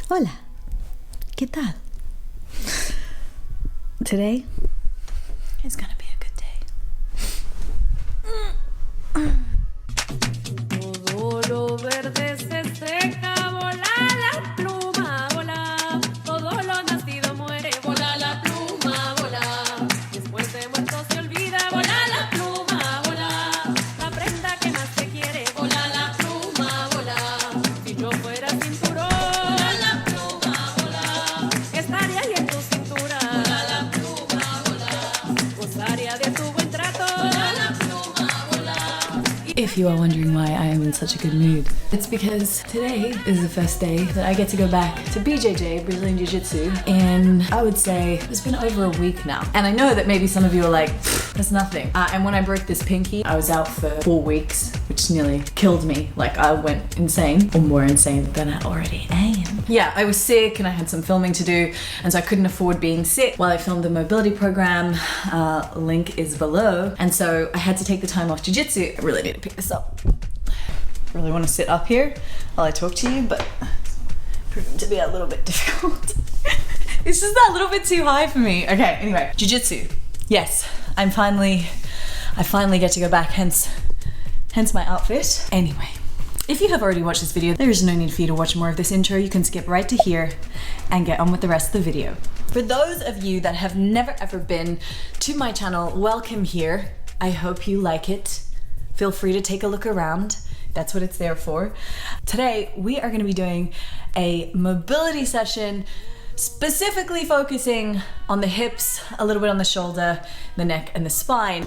Hola, ¿qué tal? Today is gonna be a good day. Todo lo verde se seca, vola la pluma, vola. Todo lo nacido muere, vola la pluma, vola. Después de muerto se olvida, vola la pluma, vola. La prenda que más te quiere, vola la pluma, vola. Si yo fuera cinturón, vola la pluma, vola. Estaría ahí en tu cintura, vola la pluma, vola. Gozaría de tu buen trato, vola la pluma, vola. If you are wondering why I am in such a good mood, it's because today is the first day that I get to go back to BJJ, Brazilian Jiu-Jitsu, and I would say it's been over a week now. And I know that maybe some of you are like, that's nothing. And when I broke this pinky, I was out for 4 weeks, which nearly killed me. Like I went insane, or more insane than I already am. Yeah, I was sick and I had some filming to do, and so I couldn't afford being sick while I filmed the mobility program. Link is below. And so I had to take the time off jiu-jitsu. I really need to pick this up. Really want to sit up here while I talk to you, but it's proving to be a little bit difficult. It's just a little bit too high for me. Okay, anyway, jiu-jitsu. Yes, I finally get to go back, hence my outfit. Anyway, if you have already watched this video, there is no need for you to watch more of this intro. You can skip right to here and get on with the rest of the video. For those of you that have never ever been to my channel, welcome here. I hope you like it. Feel free to take a look around. That's what it's there for. Today, we are going to be doing a mobility session, specifically focusing on the hips, a little bit on the shoulder, the neck, and the spine.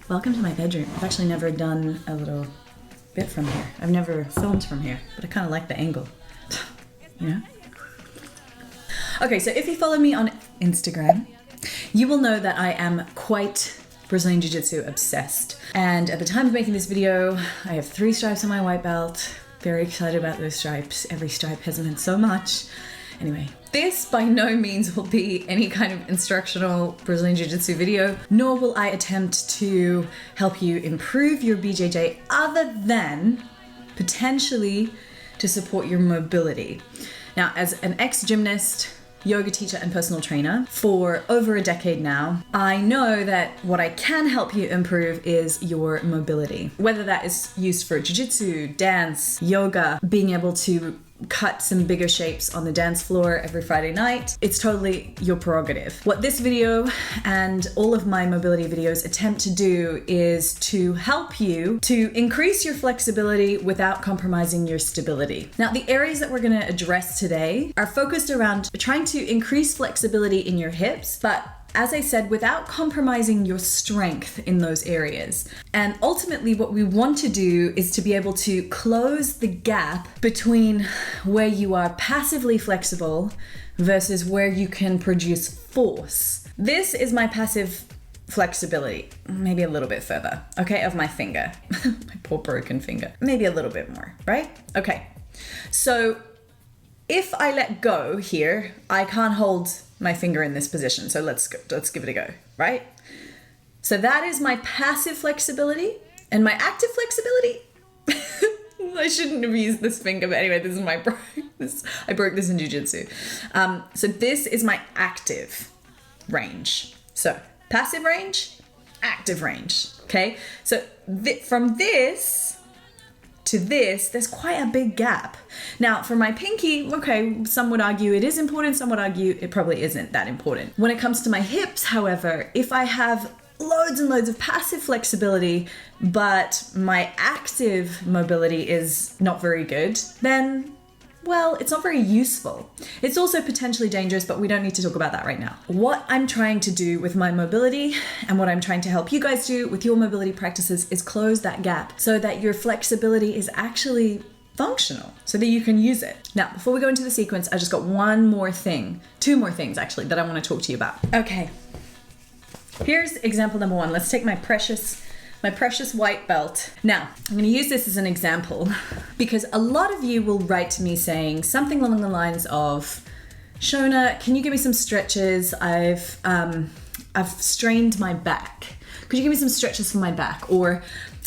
Welcome to my bedroom. I've actually never done a little bit from here. I've never filmed from here, but I kind of like the angle, you know? Okay, so if you follow me on Instagram, you will know that I am quite Brazilian Jiu-Jitsu obsessed. And at the time of making this video, I have 3 stripes on my white belt. Very excited about those stripes. Every stripe has meant so much. Anyway, this by no means will be any kind of instructional Brazilian Jiu-Jitsu video, nor will I attempt to help you improve your BJJ other than potentially to support your mobility. Now, as an ex-gymnast, yoga teacher and personal trainer for over a decade now, I know that what I can help you improve is your mobility. Whether that is used for jiu-jitsu, dance, yoga, being able to cut some bigger shapes on the dance floor every Friday night, it's totally your prerogative. What this video and all of my mobility videos attempt to do is to help you to increase your flexibility without compromising your stability. Now, the areas that we're going to address today are focused around trying to increase flexibility in your hips, but as I said, without compromising your strength in those areas. And ultimately what we want to do is to be able to close the gap between where you are passively flexible versus where you can produce force. This is my passive flexibility, maybe a little bit further, okay, of my finger. My poor broken finger. Maybe a little bit more, right? Okay, so if I let go here, I can't hold my finger in this position. So let's give it a go, right? So that is my passive flexibility, and my active flexibility, I shouldn't have used this finger, but anyway, this is my I broke this in jiu-jitsu. So this is my active range. So passive range, active range, okay? So from this to this, there's quite a big gap. Now, for my pinky, okay, some would argue it is important, some would argue it probably isn't that important. When it comes to my hips, however, if I have loads and loads of passive flexibility, but my active mobility is not very good, then, well, it's not very useful. It's also potentially dangerous, but we don't need to talk about that right now. What I'm trying to do with my mobility and what I'm trying to help you guys do with your mobility practices is close that gap so that your flexibility is actually functional, so that you can use it. Now, before we go into the sequence, I just got two more things actually that I want to talk to you about. Okay, here's example number 1. Let's take my precious white belt. Now, I'm going to use this as an example because a lot of you will write to me saying something along the lines of, Shona, can you give me some stretches? I've strained my back. Could you give me some stretches for my back? Or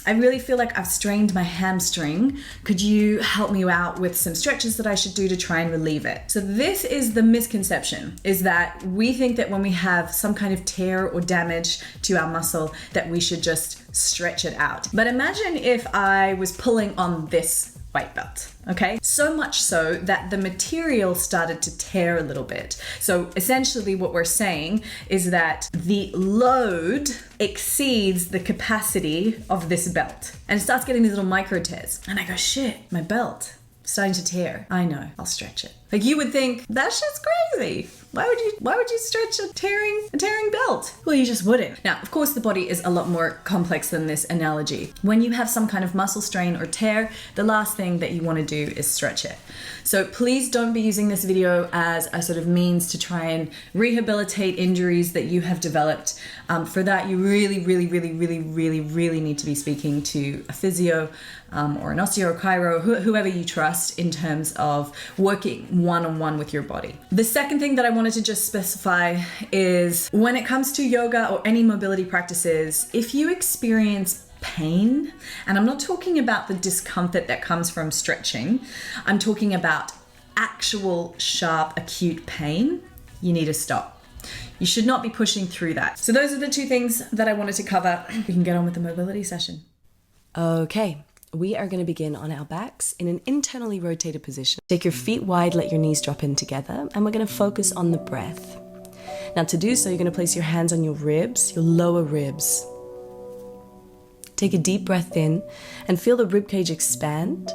I really feel like I've strained my hamstring. Could you help me out with some stretches that I should do to try and relieve it? So this is the misconception, is that we think that when we have some kind of tear or damage to our muscle that we should just stretch it out. But imagine if I was pulling on this white belt, okay? So much so that the material started to tear a little bit. So essentially what we're saying is that the load exceeds the capacity of this belt and it starts getting these little micro tears. And I go, shit, my belt starting to tear. I know, I'll stretch it. Like you would think, that shit's crazy. Why would you stretch a tearing belt? Well, you just wouldn't. Now, of course, the body is a lot more complex than this analogy. When you have some kind of muscle strain or tear, the last thing that you want to do is stretch it. So please don't be using this video as a sort of means to try and rehabilitate injuries that you have developed. For that, you really need to be speaking to a physio or an osteo or chiro, whoever you trust in terms of working one-on-one with your body. The second thing that I wanted to just specify is when it comes to yoga or any mobility practices, if you experience pain, and I'm not talking about the discomfort that comes from stretching, I'm talking about actual sharp acute pain, you need to stop. You should not be pushing through that. So those are the two things that I wanted to cover. We can get on with the mobility session. Okay. We are going to begin on our backs in an internally rotated position. Take your feet wide, let your knees drop in together, and we're going to focus on the breath. Now to do so, you're going to place your hands on your ribs, your lower ribs. Take a deep breath in and feel the ribcage expand.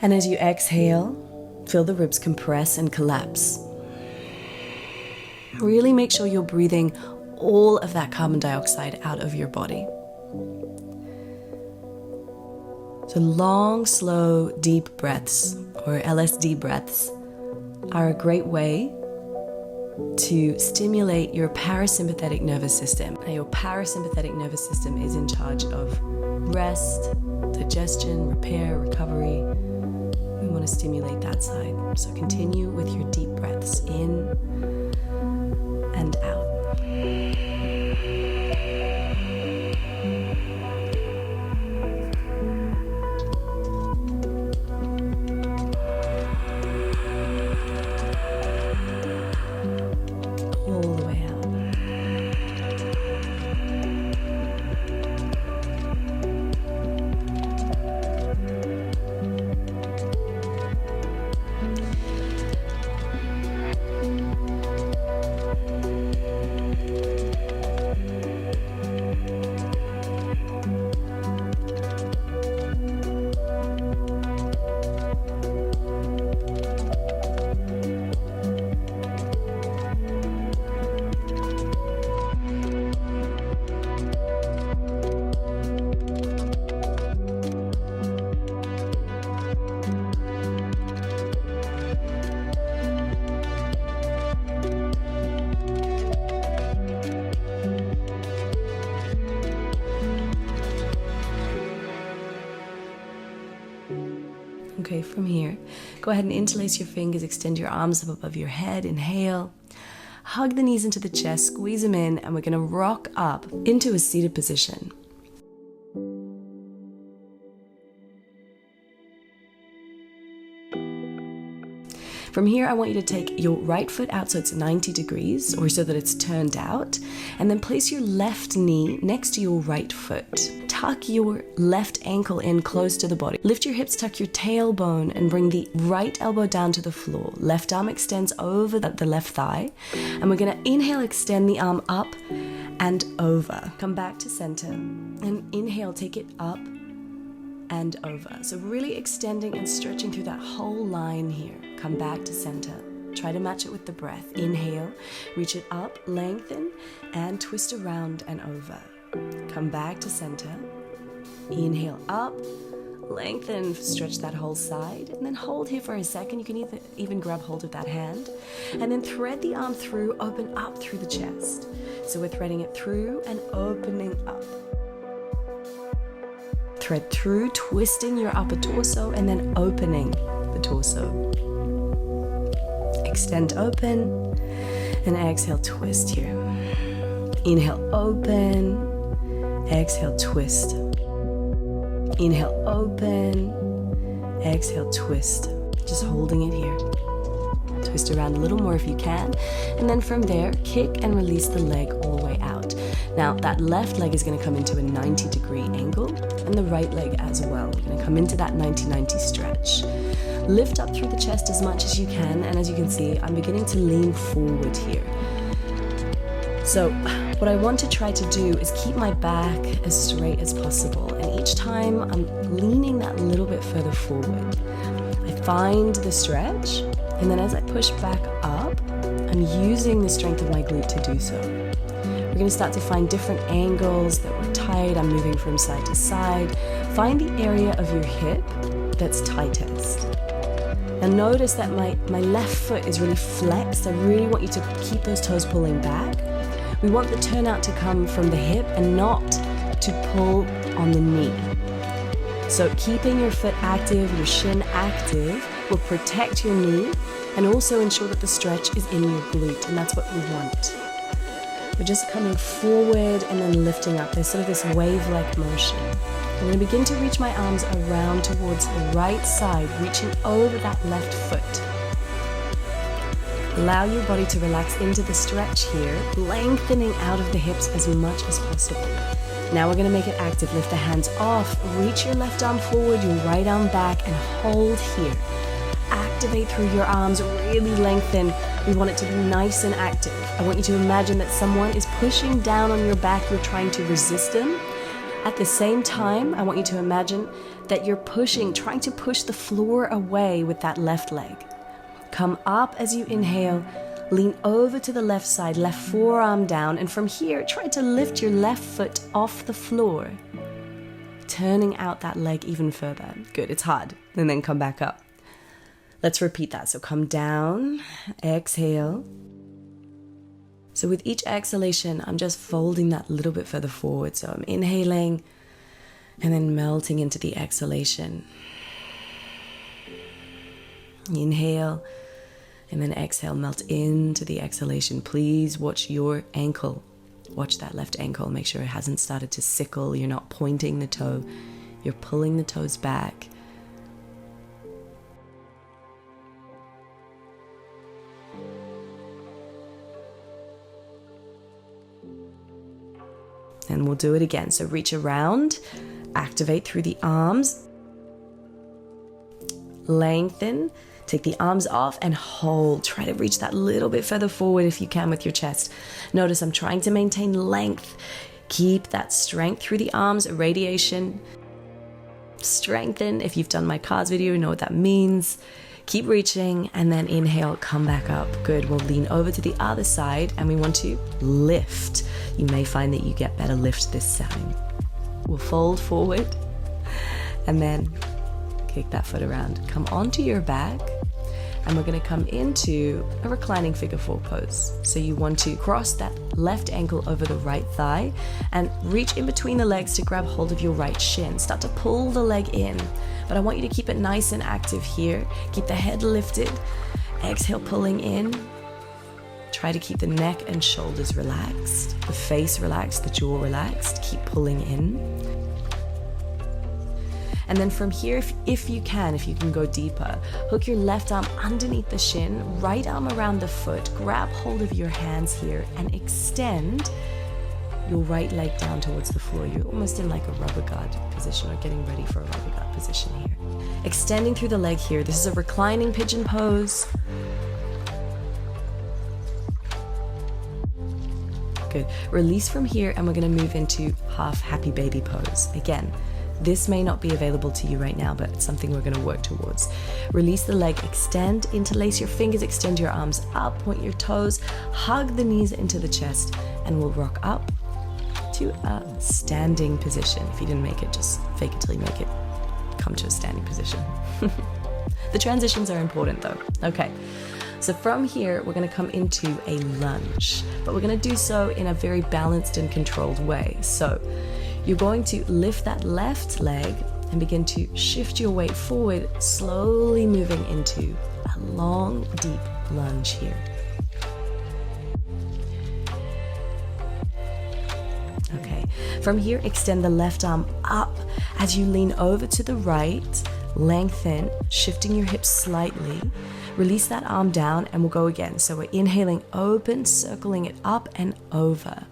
And as you exhale, feel the ribs compress and collapse. Really make sure you're breathing all of that carbon dioxide out of your body. So long, slow, deep breaths, or LSD breaths, are a great way to stimulate your parasympathetic nervous system. Now, your parasympathetic nervous system is in charge of rest, digestion, repair, recovery. We want to stimulate that side. So continue with your deep breaths in and out. Okay, from here, go ahead and interlace your fingers, extend your arms up above your head, inhale, hug the knees into the chest, squeeze them in, and we're going to rock up into a seated position. From here, I want you to take your right foot out so it's 90 degrees, or so that it's turned out, and then place your left knee next to your right foot. Tuck your left ankle in close to the body. Lift your hips, tuck your tailbone, and bring the right elbow down to the floor. Left arm extends over the left thigh, and we're gonna inhale, extend the arm up and over. Come back to center, and inhale, take it up and over. So really extending and stretching through that whole line here. Come back to center. Try to match it with the breath. Inhale, reach it up, lengthen, and twist around and over. Come back to center. Inhale up, lengthen, stretch that whole side, and then hold here for a second. You can even grab hold of that hand, and then thread the arm through, open up through the chest. So we're threading it through and opening up. Thread through, twisting your upper torso, and then opening the torso. extend open, and exhale, twist here. Inhale, open, exhale, twist. Inhale, open, exhale, twist. Just holding it here. Twist around a little more if you can, and then from there, kick and release the leg all the way out. Now, that left leg is going to come into a 90-degree angle, and the right leg as well. We're going to come into that 90-90 stretch. Lift up through the chest as much as you can, and as you can see, I'm beginning to lean forward here. So, what I want to try to do is keep my back as straight as possible, and each time I'm leaning that little bit further forward. I find the stretch, and then as I push back up, I'm using the strength of my glute to do so. We're going to start to find different angles that were tight. I'm moving from side to side. Find the area of your hip that's tightest. And notice that my left foot is really flexed. I really want you to keep those toes pulling back. We want the turnout to come from the hip and not to pull on the knee. So keeping your foot active, your shin active, will protect your knee and also ensure that the stretch is in your glute, and that's what we want. We're just coming forward and then lifting up. There's sort of this wave-like motion. I'm going to begin to reach my arms around towards the right side, reaching over that left foot. Allow your body to relax into the stretch here, lengthening out of the hips as much as possible. Now we're going to make it active. Lift the hands off, reach your left arm forward, your right arm back, and hold here. Activate through your arms, really lengthen. We want it to be nice and active. I want you to imagine that someone is pushing down on your back, you're trying to resist them. At the same time, I want you to imagine that you're trying to push the floor away with that left leg. Come up as you inhale, lean over to the left side, left forearm down, and from here, try to lift your left foot off the floor, turning out that leg even further. Good, it's hard. And then come back up. Let's repeat that. So come down, exhale. So with each exhalation, I'm just folding that little bit further forward. So I'm inhaling and then melting into the exhalation. Inhale and then exhale, melt into the exhalation. Please watch your ankle. Watch that left ankle. Make sure it hasn't started to sickle. You're not pointing the toe. You're pulling the toes back. And we'll do it again. So reach around, activate through the arms, lengthen, take the arms off and hold. Try to reach that little bit further forward if you can with your chest. Notice I'm trying to maintain length. Keep that strength through the arms, radiation. Strengthen. If you've done my calves video, you know what that means. Keep reaching and then inhale, come back up. Good, we'll lean over to the other side and we want to lift. You may find that you get better lift this time. We'll fold forward and then kick that foot around. Come onto your back and we're going to come into a reclining figure four pose. So you want to cross that left ankle over the right thigh and reach in between the legs to grab hold of your right shin. Start to pull the leg in, but I want you to keep it nice and active here. Keep the head lifted. Exhale, pulling in. Try to keep the neck and shoulders relaxed, the face relaxed, the jaw relaxed. Keep pulling in. And then from here, if you can go deeper, hook your left arm underneath the shin, right arm around the foot, grab hold of your hands here and extend your right leg down towards the floor. You're almost in like a rubber guard position or getting ready for a rubber guard position here. Extending through the leg here. This is a reclining pigeon pose. Good. Release from here and we're going to move into half happy baby pose. Again, this may not be available to you right now, but it's something we're going to work towards. Release the leg, extend, interlace your fingers, extend your arms up, point your toes, hug the knees into the chest, and we'll rock up to a standing position. If you didn't make it, just fake it till you make it. Come to a standing position. The transitions are important though. Okay. So from here, we're going to come into a lunge, but we're going to do so in a very balanced and controlled way. So you're going to lift that left leg and begin to shift your weight forward, slowly moving into a long, deep lunge here. Okay, from here, extend the left arm up as you lean over to the right, lengthen, shifting your hips slightly. Release that arm down and we'll go again. So we're inhaling open, circling it up and over.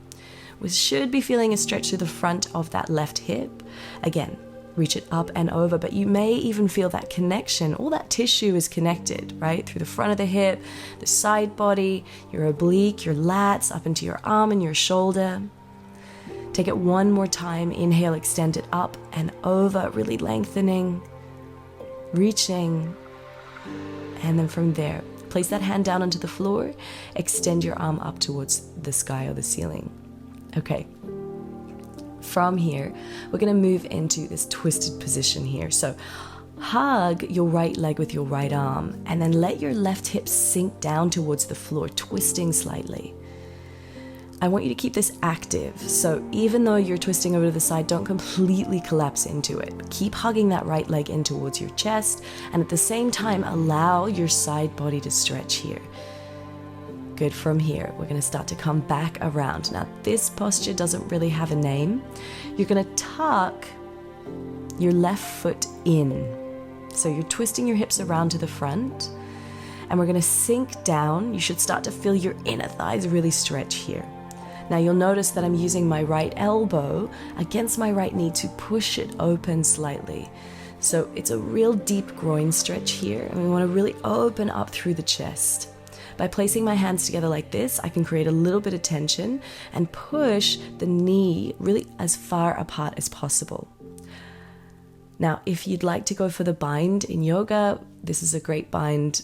We should be feeling a stretch through the front of that left hip. Again, reach it up and over, but you may even feel that connection. All that tissue is connected, right? Through the front of the hip, the side body, your oblique, your lats, up into your arm and your shoulder. Take it one more time. Inhale, extend it up and over, really lengthening, reaching. And then from there, place that hand down onto the floor, extend your arm up towards the sky or the ceiling. Okay. From here, we're going to move into this twisted position here. So hug your right leg with your right arm and then let your left hip sink down towards the floor, twisting slightly. I want you to keep this active. So even though you're twisting over to the side, don't completely collapse into it. Keep hugging that right leg in towards your chest, and at the same time, allow your side body to stretch here. Good. From here, we're going to start to come back around. Now, this posture doesn't really have a name. You're going to tuck your left foot in. So you're twisting your hips around to the front, and we're going to sink down. You should start to feel your inner thighs really stretch here. Now you'll notice that I'm using my right elbow against my right knee to push it open slightly. So it's a real deep groin stretch here, and we want to really open up through the chest. By placing my hands together like this, I can create a little bit of tension and push the knee really as far apart as possible. Now, if you'd like to go for the bind in yoga, this is a great bind.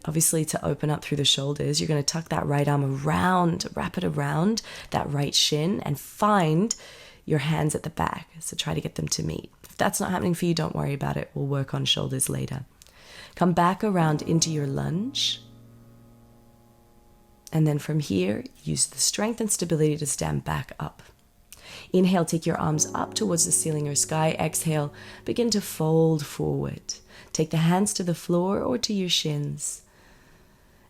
Obviously, to open up through the shoulders, you're going to tuck that right arm around, wrap it around that right shin and find your hands at the back. So try to get them to meet. If that's not happening for you, don't worry about it. We'll work on shoulders later. Come back around into your lunge. And then from here, use the strength and stability to stand back up. Inhale, take your arms up towards the ceiling or sky. Exhale, begin to fold forward. Take the hands to the floor or to your shins.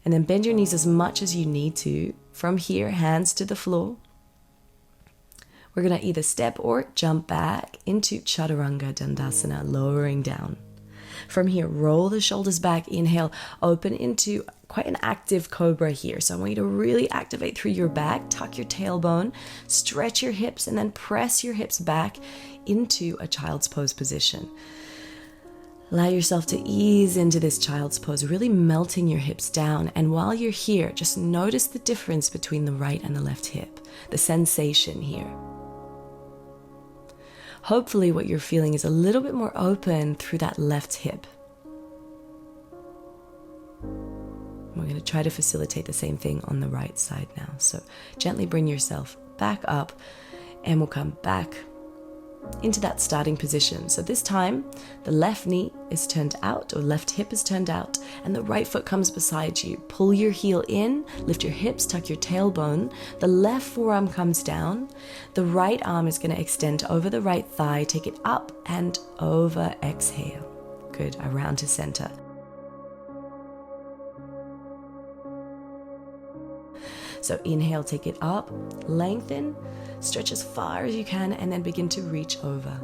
And then bend your knees as much as you need to. From here, hands to the floor. We're going to either step or jump back into Chaturanga Dandasana, lowering down. From here, roll the shoulders back. Inhale, open into quite an active cobra here. So I want you to really activate through your back, tuck your tailbone, stretch your hips, and then press your hips back into a child's pose position. Allow yourself to ease into this child's pose, really melting your hips down. And while you're here, just notice the difference between the right and the left hip, the sensation here. Hopefully what you're feeling is a little bit more open through that left hip. We're going to try to facilitate the same thing on the right side now. So gently bring yourself back up and we'll come back into that starting position. So this time, the left knee is turned out, or left hip is turned out, and the right foot comes beside you. Pull your heel in, lift your hips, tuck your tailbone. The left forearm comes down. The right arm is going to extend over the right thigh. Take it up and over. Exhale. Good. Around to center. So inhale, take it up, lengthen, stretch as far as you can, and then begin to reach over.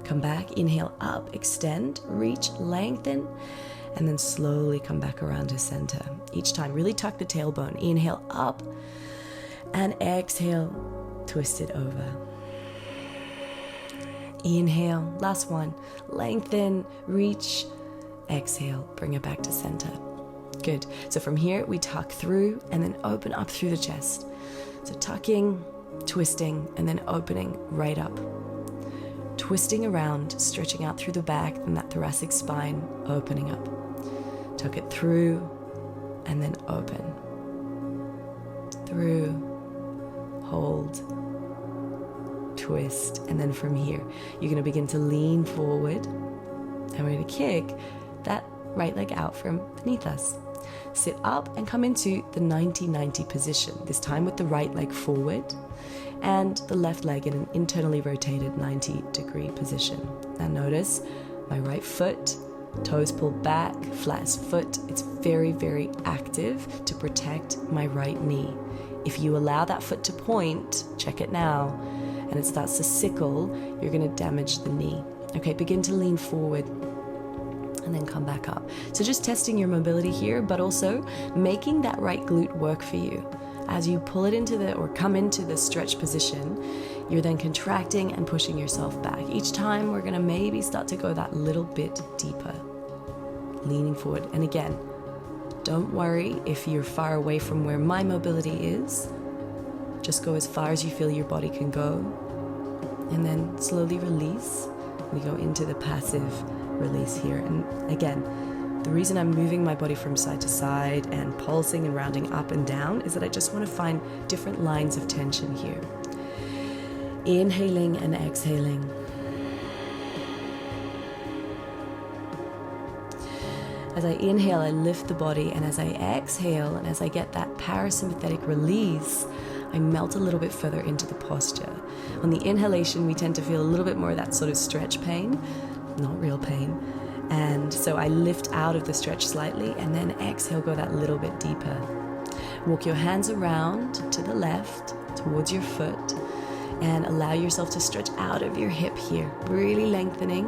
Come back, inhale up, extend, reach, lengthen, and then slowly come back around to center. Each time, really tuck the tailbone. Inhale up, and exhale, twist it over. Inhale, last one, lengthen, reach, exhale, bring it back to center. Good. So from here, we tuck through and then open up through the chest. So tucking, twisting, and then opening right up. Twisting around, stretching out through the back, and that thoracic spine, opening up. Tuck it through, and then open. Through, hold, twist, and then from here, you're going to begin to lean forward, and we're going to kick that right leg out from beneath us. Sit up and come into the 90-90 position, this time with the right leg forward and the left leg in an internally rotated 90-degree position. Now notice my right foot Toes pulled back, flat as foot. It's very, very active to protect my right knee. If you allow that foot to point, check it now, and it starts to sickle, you're going to damage the knee. Okay, begin to lean forward and then come back up. So just testing your mobility here, but also making that right glute work for you. As you pull it into or come into the stretch position, you're then contracting and pushing yourself back. Each time we're going to maybe start to go that little bit deeper, leaning forward. And again, don't worry if you're far away from where my mobility is. Just go as far as you feel your body can go, and then slowly release. We go into the passive release here. And again, the reason I'm moving my body from side to side and pulsing and rounding up and down is that I just want to find different lines of tension here. Inhaling and exhaling. As I inhale, I lift the body, and as I exhale, and as I get that parasympathetic release, I melt a little bit further into the posture. On the inhalation, we tend to feel a little bit more of that sort of stretch pain, not real pain. And so I lift out of the stretch slightly, and then exhale, go that little bit deeper. Walk your hands around to the left, towards your foot, and allow yourself to stretch out of your hip here, really lengthening.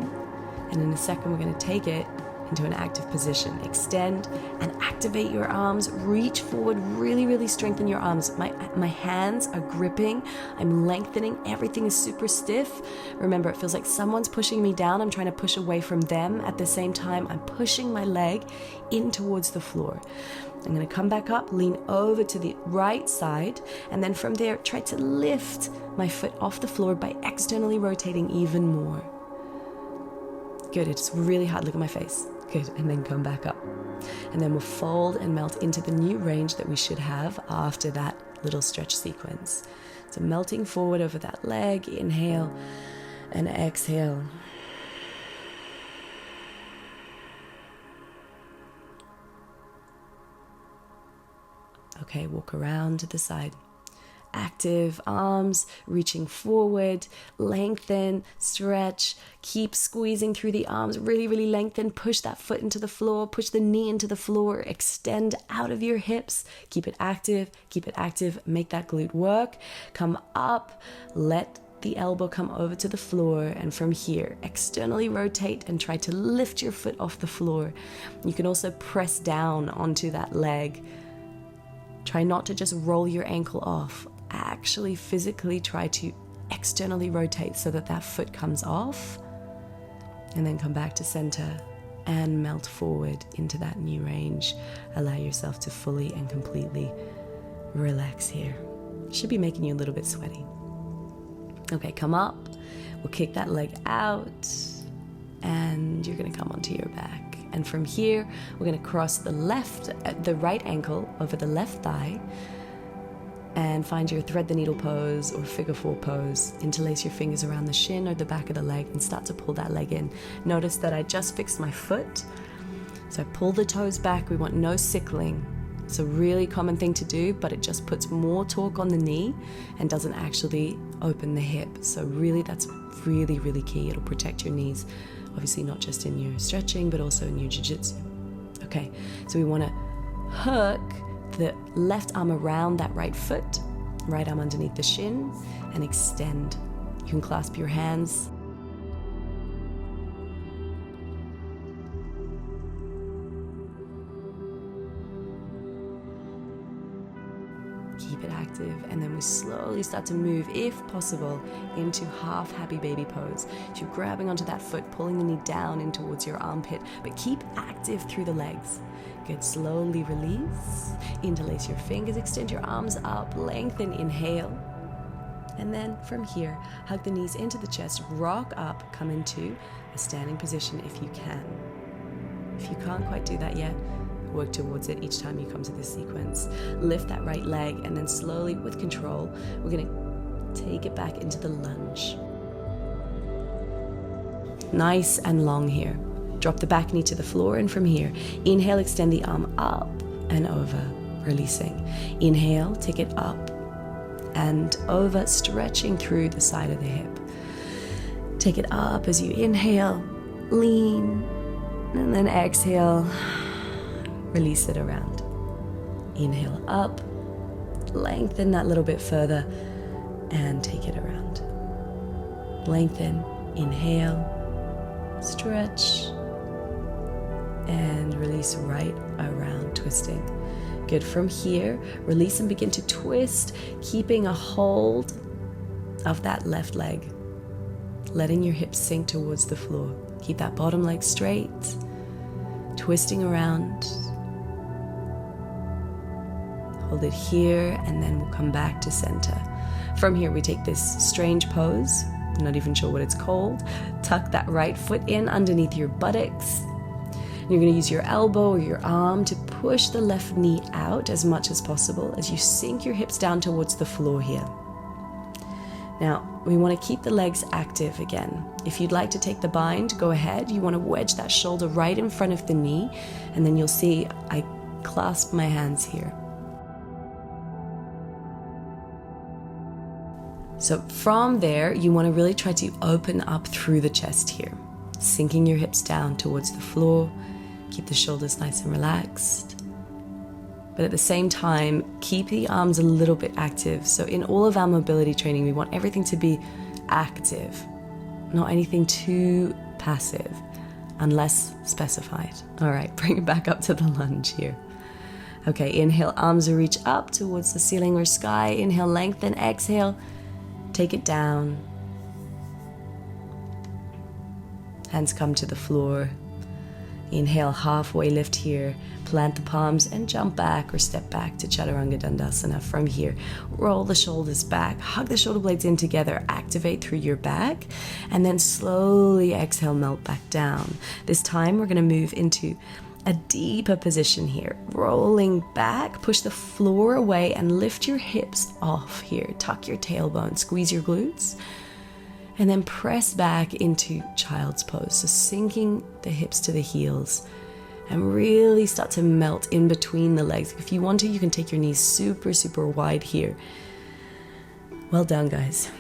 And in a second, we're going to take it into an active position. Extend and activate your arms. Reach forward, really, really strengthen your arms. My hands are gripping. I'm lengthening. Everything is super stiff. Remember, it feels like someone's pushing me down. I'm trying to push away from them. At the same time, I'm pushing my leg in towards the floor. I'm going to come back up, lean over to the right side, and then from there, try to lift my foot off the floor by externally rotating even more. Good, it's really hard. Look at my face. Good, and then come back up. And then we'll fold and melt into the new range that we should have after that little stretch sequence. So melting forward over that leg, inhale and exhale. Okay, walk around to the side. Active arms, reaching forward, lengthen, stretch, keep squeezing through the arms, really, really lengthen, push that foot into the floor, push the knee into the floor, extend out of your hips, keep it active, make that glute work, come up, let the elbow come over to the floor, and from here, externally rotate and try to lift your foot off the floor. You can also press down onto that leg. Try not to just roll your ankle off. Actually physically try to externally rotate so that that foot comes off, and then come back to center and melt forward into that new range. Allow yourself to fully and completely relax here. Should be making you a little bit sweaty. Okay, come up. We'll kick that leg out, and you're going to come onto your back. And from here, we're going to cross the right ankle over the left thigh, and find your thread the needle pose or figure four pose. Interlace your fingers around the shin or the back of the leg and start to pull that leg in. Notice that I just fixed my foot. So I pull the toes back. We want no sickling. It's a really common thing to do, but it just puts more torque on the knee and doesn't actually open the hip. So really, that's really, really key. It'll protect your knees. Obviously not just in your stretching, but also in your jiu-jitsu. Okay, so we want to hook the left arm around that right foot, right arm underneath the shin, and extend. You can clasp your hands. Keep it active, and then we slowly start to move, if possible, into half happy baby pose. So you're grabbing onto that foot, pulling the knee down in towards your armpit, but keep active through the legs. Good, slowly release, interlace your fingers, extend your arms up, lengthen, inhale. And then from here, hug the knees into the chest, rock up, come into a standing position if you can. If you can't quite do that yet, work towards it each time you come to this sequence. Lift that right leg, and then slowly, with control, we're going to take it back into the lunge. Nice and long here. Drop the back knee to the floor, and from here, inhale, extend the arm up and over, releasing. Inhale, take it up and over, stretching through the side of the hip. Take it up as you inhale, lean, And then exhale, release it around. Inhale up, lengthen that little bit further, and take it around. Lengthen, inhale, stretch, and release right around, twisting. Good. From here, release and begin to twist, keeping a hold of that left leg, letting your hips sink towards the floor. Keep that bottom leg straight, twisting around. Hold it here, and then we'll come back to center. From here, we take this strange pose. I'm not even sure what it's called. Tuck that right foot in underneath your buttocks. You're going to use your elbow or your arm to push the left knee out as much as possible as you sink your hips down towards the floor here. Now, we want to keep the legs active again. If you'd like to take the bind, go ahead. You want to wedge that shoulder right in front of the knee, and then you'll see I clasp my hands here. So from there, you want to really try to open up through the chest here, sinking your hips down towards the floor. Keep the shoulders nice and relaxed. But at the same time, keep the arms a little bit active. So in all of our mobility training, we want everything to be active, not anything too passive, unless specified. All right, bring it back up to the lunge here. Okay, inhale, arms reach up towards the ceiling or sky. Inhale, lengthen, exhale, take it down. Hands come to the floor. Inhale, halfway lift here, plant the palms and jump back or step back to Chaturanga Dandasana. From here, roll the shoulders back, hug the shoulder blades in together, activate through your back, and then slowly exhale, melt back down. This time we're going to move into a deeper position here, rolling back, push the floor away and lift your hips off here. Tuck your tailbone, squeeze your glutes, and then press back into child's pose. So sinking the hips to the heels and really start to melt in between the legs. If you want to, you can take your knees super, super wide here. Well done, guys.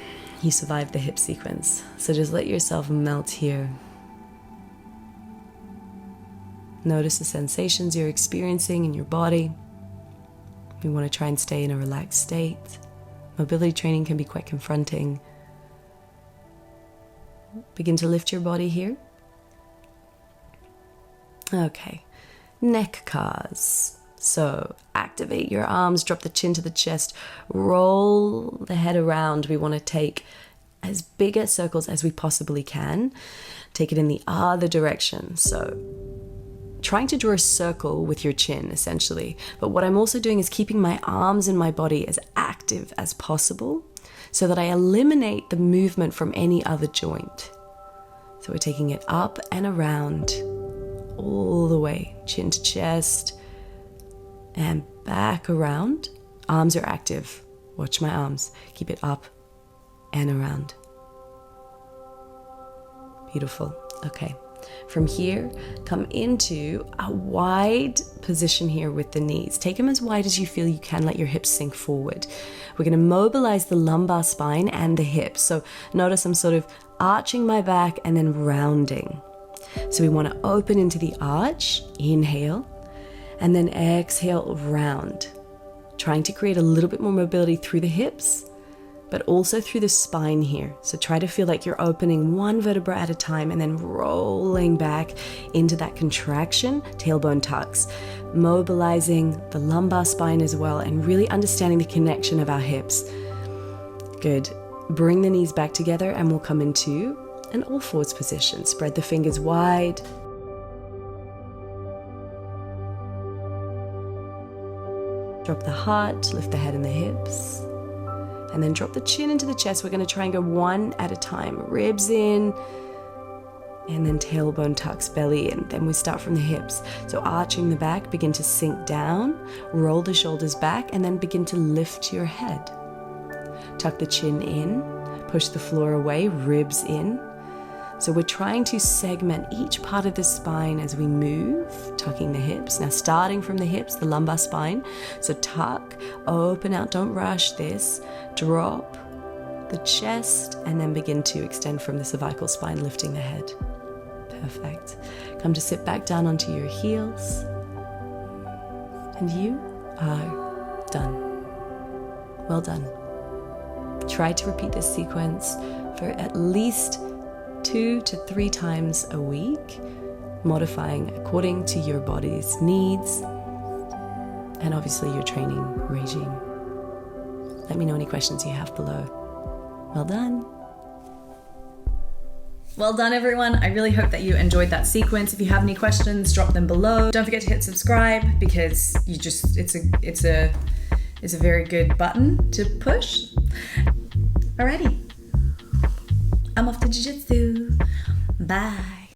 You survived the hip sequence. So just let yourself melt here. Notice the sensations you're experiencing in your body. We want to try and stay in a relaxed state. Mobility training can be quite confronting. Begin to lift your body here. Okay, neck cars. So activate your arms, drop the chin to the chest, roll the head around. We want to take as big a circles as we possibly can. Take it in the other direction. So trying to draw a circle with your chin, essentially. But what I'm also doing is keeping my arms and my body as active as possible so that I eliminate the movement from any other joint. So we're taking it up and around, all the way, chin to chest, and back around. Arms are active. Watch my arms. Keep it up and around. Beautiful. Okay. From here, come into a wide position here with the knees. Take them as wide as you feel you can. Let your hips sink forward. We're going to mobilize the lumbar spine and the hips. So notice I'm sort of arching my back and then rounding. So we want to open into the arch, inhale, and then exhale, round. Trying to create a little bit more mobility through the hips, but also through the spine here. So try to feel like you're opening one vertebra at a time and then rolling back into that contraction, tailbone tucks, mobilizing the lumbar spine as well and really understanding the connection of our hips. Good. Bring the knees back together and we'll come into an all fours position. Spread the fingers wide. Drop the heart, lift the head and the hips. And then drop the chin into the chest. We're going to try and go one at a time. Ribs in, and then tailbone tucks, belly in. Then we start from the hips. So arching the back, begin to sink down, roll the shoulders back, and then begin to lift your head. Tuck the chin in, push the floor away, ribs in. So we're trying to segment each part of the spine as we move, tucking the hips. Now starting from the hips, the lumbar spine. So tuck, open out, don't rush this. Drop the chest and then begin to extend from the cervical spine, lifting the head. Perfect. Come to sit back down onto your heels. And you are done. Well done. Try to repeat this sequence for at least 2 to 3 times a week, modifying according to your body's needs and obviously your training regime. Let me know any questions you have below. Well done. Well done, everyone. I really hope that you enjoyed that sequence. If you have any questions, drop them below. Don't forget to hit subscribe because it's a very good button to push. Alrighty. I'm off to jiu-jitsu. Bye.